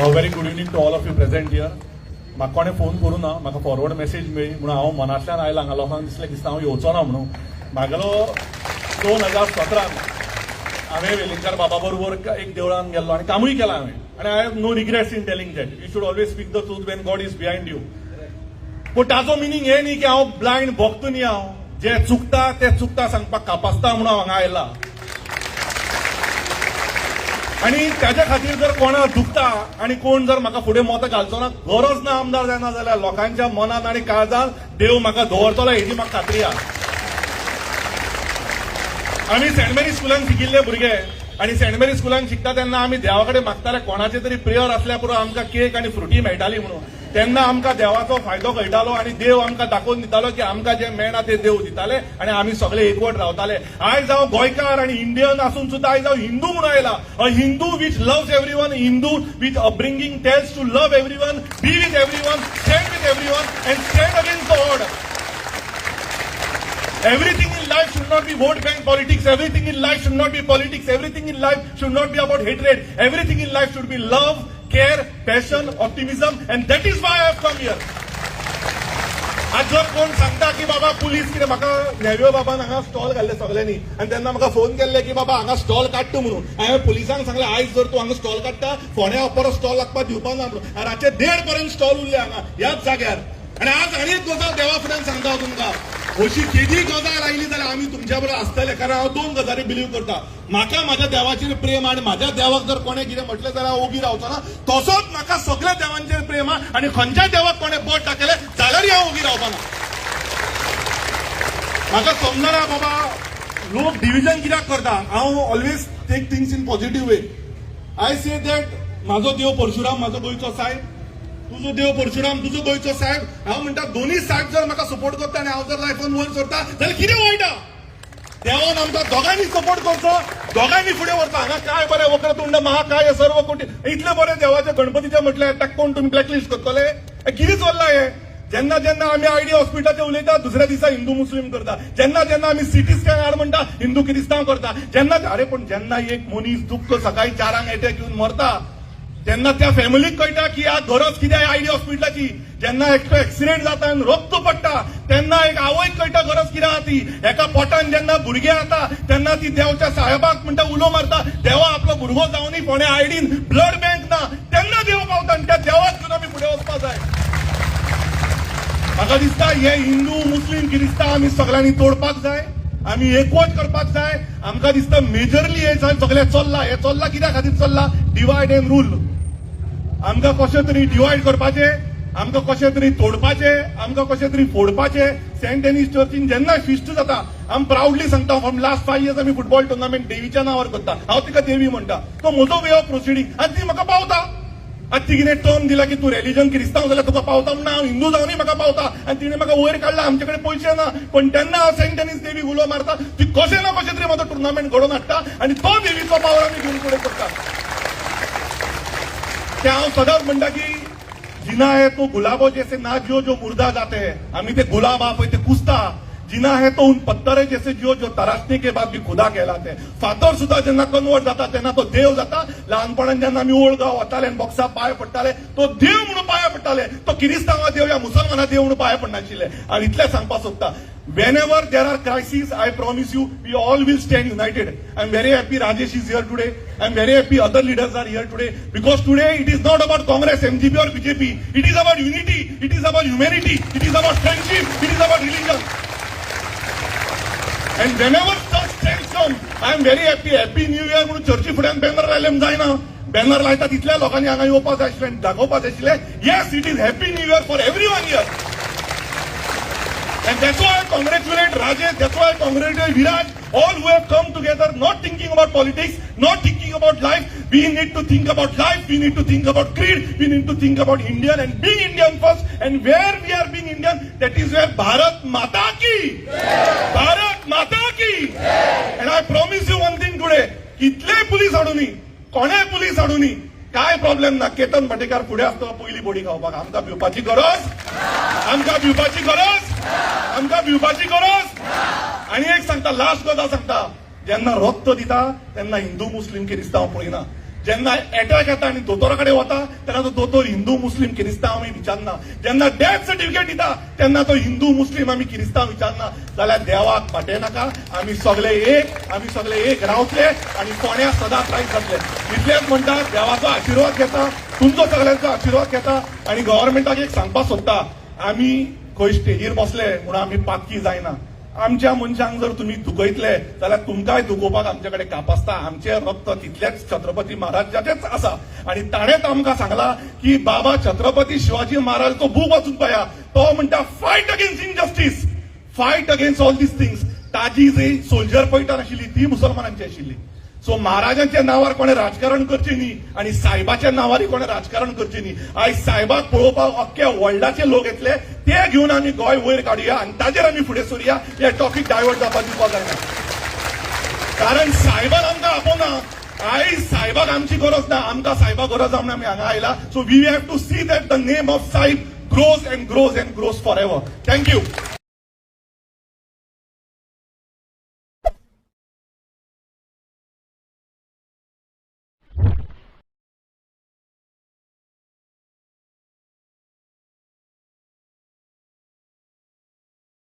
Very good evening to all of you present here. म्हाका कोणें phone करूं ना, म्हाका फॉरवर्ड मेसेज मेळ्ळी म्हणून हांव मनांतल्यान आयलां. हांगा लोकांक दिसलें दिसता हांव येवचो ना म्हणून. म्हागेलो 2017 हांवें वेलिंगकर बाबा बरोबर एक देवळान गेल्लो आनी कामूय केलां हांवें. आनी I have no regrets in telling that you should always speak the truth when God is behind you. पूण ताचो मिनींग हे न्ही की हांव ब्लायंड भक्त न्ही. हांव जे चुकता ते चुकता सांगपाक कापासता म्हणून हांगा आयला. आणि त्याच्या खातीर जर कोणा दुखता आणि कोण जर म्हाका फुडें मत घालचो ना, गरज ना आमदार जायना जाल्यार लोकांच्या मनात आणि काळजात देव म्हाका दवरतलो हेची म्हाका खात्री आहा. आमी सेंट मेरी स्कुलान शिकिल्ले भुरगे आणि सेंट मेरी स्कुलान शिकता तेन्ना आमी देवा कडेन मागताले कोणाचे तरी प्रेयर असल्या पुरो आमकां केक आणि फ्रुटी मेळटाली म्हणून. तेन्ना आमकां देवाचो फायदो कळटालो आणि देव आमकां दाखोवन दितालो की आमकां जे मेळना ते देव दिताले आणि आमी सगळे एकवट रावताले. आयज हांव गोंयकार आणि इंडियन आसून सुद्धा आयज हांव हिंदू म्हणून आयला. A Hindu which loves everyone, Hindu which upbringing tells to love everyone, be with everyone, stand with everyone and stand against the order. Everything in life should not be vote bank politics. Everything in life should not be politics. Everything in life should not be about hatred. Everything in life should be love, care, passion, optimism, and that is why I have come here. आज जर कोण सांगता की बाबा police कितें म्हाका नेव्यो बाबान हांगा स्टॉल घाल्ले सगळ्यांनी आनी तेन्ना म्हाका फोन केल्ले की बाबा हांगा स्टॉल काड तूं म्हणून. हांवें पुलिसांक सांगलें आयज जर तूं हांगा स्टॉल काडटा फोंड्या परत स्टॉल लागपाक दिवपा ना म्हणून. रातचे 1:30 पर्यंत स्टॉल उरले हांगा ह्याच जाग्यार. आनी आज आनी एक गजाल देवा फुड्यान सांगता हांव तुमकां, अशी केदी गजाल आयली जाल्यार आमी तुमच्या बरोबर आसतले. कारण हांव 2 गजाली बिलीव करता. म्हाका म्हाज्या देवाचेर प्रेम आनी म्हाज्या देवाक जर कोणें कितें म्हटलें जाल्यार हांव उबी रावचो ना. तसोच म्हाका सगळ्या देवांचेर प्रेम आहा आनी खंयच्या देवाक कोणें बोट दाखयलें जाल्यारय हांव उबी रावपा ना. म्हाका समजना बाबा लोक डिव्हिजन कित्याक करता. हांव always take things in positive way. I say that म्हाजो देव परशुराम म्हाजो गोंयचो सायब, तुजो देव परशुराम तुजो गोंयचो सायब. हांव म्हणटा दोनूय सायब जर म्हाका सपोर्ट करता आनी हांव जर लायफान वयर सरता जाल्यार कितें वायट आहा. देवान आमकां दोगांनी सपोर्ट करचो, दोगांनी फुडें वरता. हांगा काय बरें वक्रतुंड महाकाय सर्व कोटी इतले बरें देवाचे गणपतीचे म्हटल्यार ताका कोण तुमी ब्लॅकलिस्ट करतले. कितें चल्लां हें. जेन्ना जेन्ना आमी आयडी हॉस्पिटलाचेर उलयता दुसऱ्या दिसा हिंदू मुस्लीम करता. जेन्ना जेन्ना आमी सिटी स्कॅन हाड म्हणटा हिंदू क्रिस्तांव करता. जेन्ना अरे पण जेन्ना एक मनीस दुख्ख सकाळी 4 अटॅक येवन मरता तेन्ना त्या फॅमिलीक कळटा की आज गरज कितें आयडी हॉस्पिटलाची. जेन्ना एकटो एक्सिडेंट जाता आनी रक्त पडटा तेन्ना एक आवयक कळटा गरज कितें आहा ती. एका पोटान जेन्ना भुरगें जाता तेन्ना ती देवच्या साहेबाक म्हणटा उलो मारता देवा आपलो भुरगो जावनी फोंड्या आयडीन ब्लड बँक ना. तेन्ना देव पावता आनी त्या देवाक घेवन आमी फुडें वचपाक जाय. म्हाका दिसता हे हिंदू मुस्लीम क्रिस्तांव आमी सगळ्यांनी तोडपाक जाय. आमी एकवट करपाक जाय. आमकां दिसता मेजरली हे सगळें चल्लां. हे चल्लां कित्या खातीर चल्लां. Divide end rule. आमकां कशें तरी डिवायड करपाचे, आमकां कशें तरी तोडपाचे, आमकां कशें तरी फोडपाचे. सेंट एनीस चर्चीन जेन्ना फिस्ट जाता आमी प्राउडली सांगता फ्रॉम लास्ट 5 years आमी फुटबॉल टुर्नामेंट देवीच्या नांवार करता. हांव तिका देवी म्हणटा. तो म्हजो वे ऑफ प्रोसिडींग आनी ती म्हाका पावता. आज ती कितें टर्म दिला की तूं रिलिजन क्रिस्तांव जाल्यार तुका पावता म्हणून हांव हिंदू जावनय म्हाका पावता. आनी तिणें म्हाका वयर काडला. आमचे कडेन पयशे ना पण तेन्ना हांव सेंट एनीस देवीक उलो मारता. ती कशें ना कशें तरी म्हाजो टुर्नामेंट घडोवन हाडटा आनी तो देवीचो पावर आमी घेवन फुडें करता. ते हांव सदांच म्हणटा की जिना है तो गुलाबो जैसे ना जियो जो मुर्दा जाते हैं. आमी ते गुलाब आहा पळय ते कुसता. जिना है तो उन पत्थर जैसे जियो जो तरासने के बाद भी खुदा कहलाते हैं. फातर सुद्धा जेन्ना कन्वर्ट जाता तेन्ना तो देव जाता. ल्हानपणान जेन्ना आमी ओळगांव वताले आनी बॉक्सा पांय पडटाले तो देव म्हणून पांय पडटाले. तो किरिस्तांवा देव या मुसलमाना देव म्हणून पांय पडनाशिल्ले. हांव इतलें सांगपाक सोदता. Whenever there are crises, I promise you, we all will stand united. I am very happy Rajesh is here today. I am very happy other leaders are here today. Because today it is not about Congress, MGP or BJP. It is about unity. It is about humanity. It is about friendship. It is about religion. And whenever such things come, I am very happy. Happy New Year म्हणून चर्ची फुड्यान banner लायलें जायना. Banner लायता तितल्या लोकांनी हांगा येवपाक जाय आशिल्लें, दाखोवपाक जाय आशिल्लें. Yes, it is Happy New Year for everyone here. And that's why I congratulate Rajesh, that's why I congratulate Viraj, all who have come together not thinking about politics, not thinking about life. We need to think about life, we need to think about creed, we need to think about Indian and being Indian first. And where we are being Indian, that is where Bharat Mata ki, Bharat Mata ki. And I promise you one thing today, कितले police हाडूनी, कोणे police हाडूनी, काय problem ना. केतन भाटेकार फुडें आसतना पयली बोडी खावपाक. आमकां भिवपाची गरज, आमकां भिवपाची गरज, आमकां भिवपाची गरज. आनी एक सांगता, लास्ट गजाल सांगता. जेन्ना रक्त दिता तेन्ना हिंदू मुस्लीम क्रिस्तांव पळयना. जेन्ना अटॅक येता आनी दोतोरा कडेन वता तेन्ना तो दोतोर हिंदू मुस्लीम किरिस्तांव आमी विचारना. जेन्ना डेथ सर्टिफिकेट दिता तेन्ना तो हिंदू मुस्लीम आमी किरिस्तांव विचारना. जाल्यार देवाक फाटें नाका. आमी सगळे एक रावतले आनी फोंड्या सदांच रायत जातले. इतलेंच म्हणटा, देवाचो आशिर्वाद घेता, तुमचो सगळ्यांचो आशिर्वाद घेता आनी गव्हर्नमेंटाक एक सांगपाक सोदता, आमी खंय स्टेजीर बसले म्हणून आमी पातकी जायना. आमच्या मनशांक जर तुम्ही दुखयतले जाल्यार तुमकांय दुखोवपाक आमचे कडेन कापासता. आमचे रक्त तितलेच छत्रपती महाराजाचेच आसा आनी ताणेच आमकां सांगला की बाबा छत्रपती शिवाजी महाराजचो बूक वाचून पळया. तो म्हणटा fight against injustice, fight against all these things. ताजी जी सोल्जर पैठण आशिल्ली ती मुसलमानांची आशिल्ली. सो महाराजांच्या नांवार कोणें राजकारण करचें न्ही आनी सायबाच्या नांवार कोणें राजकारण करचें न्ही. आयज सायबाक पळोवपाक अख्ख्या वर्ल्डाचे लोक येतले, ते घेवन आमी गोंय वयर काडुया आनी ताजेर आमी फुडें सरुया. हे टॉपीक डायवर्ट जावपाक दिवपाक जायना. कारण सायबान आमकां आपोवना. आयज सायबाक आमची गरज ना, आमकां सायबाक गरज आसा म्हणून आमी हांगा आयला. So we have to see that the name of Saib grows and grows and grows forever. Thank you.